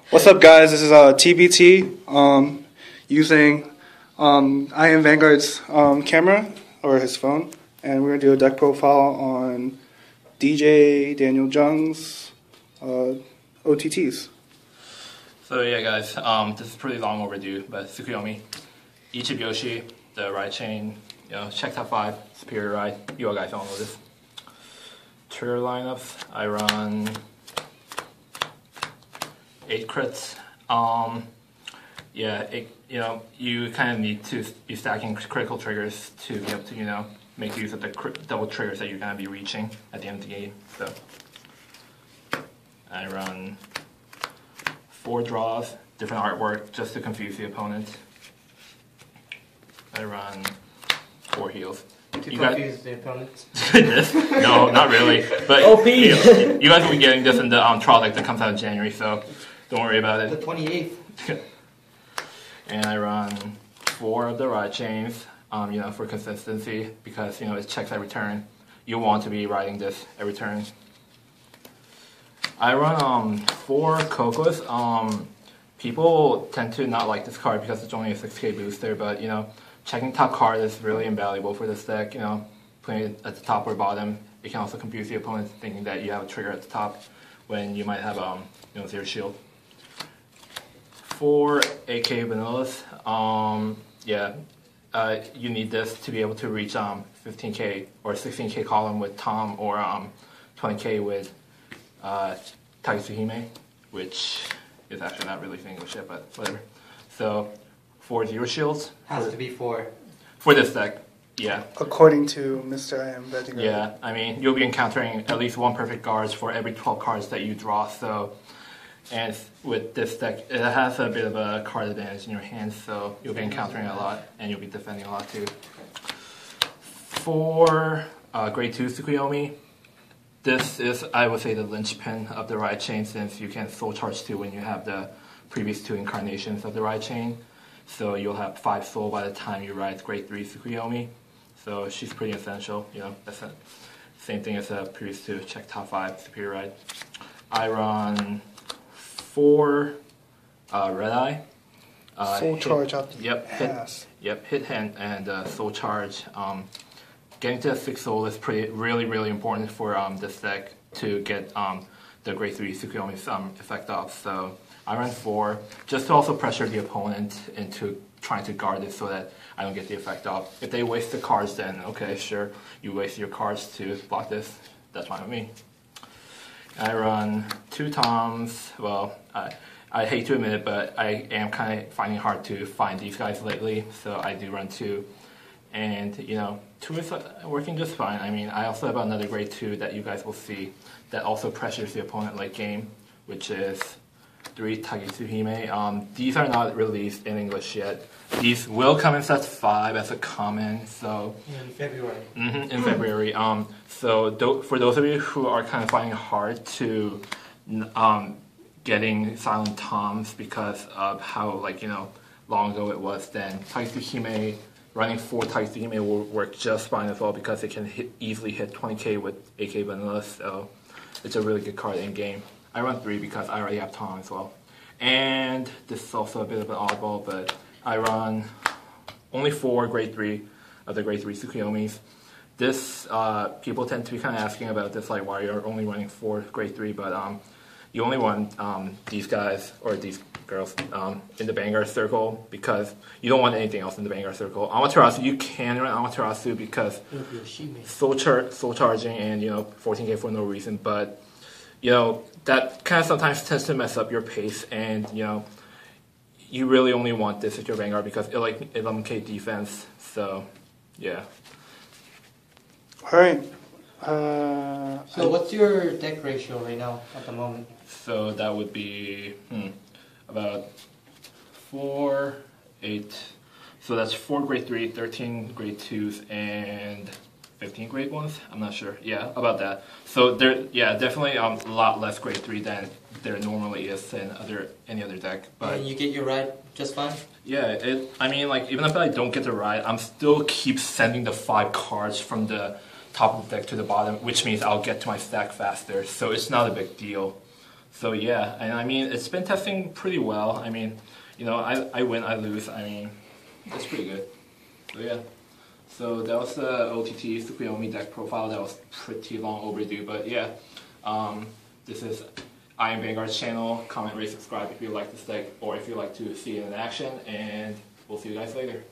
What's up, guys? This is TBT using I am Vanguard's camera or his phone, and we're gonna do a deck profile on DJ Daniel Jung's OTTs. So yeah, guys, this is pretty long overdue, but Tsukuyomi, Ichibi the ride chain, check top 5, superior ride. You all guys all know this. Trigger lineups, I run 8 crits. You kind of need to be stacking critical triggers to be able to, make use of the double triggers that you're gonna be reaching at the end of the game. So I run 4 draws, different artwork, just to confuse the opponent. I run 4 heals. To confuse the opponent? This? No, not really. But OP! You guys will be getting this in the trial deck that comes out in January, so don't worry about it. The 28th. And I run 4 of the ride chains, for consistency, because it checks every turn. You want to be riding this every turn. I run 4 Cocos. People tend to not like this card because it's only a 6k booster, but checking top card is really invaluable for this deck. Putting it at the top or bottom, it can also confuse the opponent thinking that you have a trigger at the top when you might have 0 shield. 4 AK vanillas. You need this to be able to reach 15k or 16k column with Tom, or 20k with Tsukuyomi, which is actually not really English yet, but whatever. So 4 0 shields. Has to be 4. For this deck, yeah. According to Mr. I am Vanguard. Yeah, I mean, you'll be encountering at least 1 perfect guards for every 12 cards that you draw, so. And with this deck, it has a bit of a card advantage in your hands, so you'll be encountering a lot, and you'll be defending a lot too. 4 grade 2 Tsukuyomi. This is, I would say, the linchpin of the ride chain, since you can soul charge 2 when you have the previous 2 incarnations of the ride chain. So you'll have 5 soul by the time you ride grade 3 Tsukuyomi. So she's pretty essential. That's the same thing as the previous 2, check top 5 superior ride. I run 4 red eye. Soul charge out the ass. Hit hand and soul charge. Getting to 6 soul is really important for this deck to get the grade 3 Tsukuyomi's effect off. So I run 4 just to also pressure the opponent into trying to guard it so that I don't get the effect off. If they waste the cards, then okay, sure, you waste your cards to block this. That's fine with me. I run 2 Toms. Well, I hate to admit it, but I am kind of finding it hard to find these guys lately, so I do run 2. And 2 is working just fine. I mean, I also have another grade 2 that you guys will see that also pressures the opponent late game, which is 3 Tsukuyomi. These are not released in English yet. These will come in sets 5 as a common, so in February. In February. So for those of you who are kind of finding it hard to getting Silent Toms because of how long ago it was, then Tsukuyomi, running 4 Tsukuyomi will work just fine as well, because it can easily hit 20k with AK vanilla. So it's a really good card in game. I run 3 because I already have Tom as well. And this is also a bit of an oddball, but I run only 4 grade 3 of the grade 3 Tsukuyomis. This, people tend to be kind of asking about this, like why you're only running 4 grade 3, but you only want these guys, or these girls, in the Vanguard circle, because you don't want anything else in the Vanguard circle. Amaterasu, you can run Amaterasu because soul charging and 14k for no reason, but that kind of sometimes tends to mess up your pace, and you really only want this as your Vanguard because it 11k defense. So yeah. All right. So what's your deck ratio right now at the moment? So that would be about 4, 8. So that's 4 grade 3, 13 grade 2s, and 15 grade 1s. I'm not sure. Yeah, about that. So definitely a lot less grade 3 than there normally is in any other deck. But and you get your ride just fine? Yeah, even if I don't get the ride, I'm still keep sending the 5 cards from the top of the deck to the bottom, which means I'll get to my stack faster. So it's not a big deal. So yeah, and I mean, it's been testing pretty well. I mean, you know, I win, I lose. I mean, it's pretty good. So yeah. So that was the OTT Tsukuyomi deck profile. That was pretty long overdue, but yeah. This is I Am Vanguard's channel. Comment, rate, subscribe if you like this deck, or if you like to see it in action, and we'll see you guys later.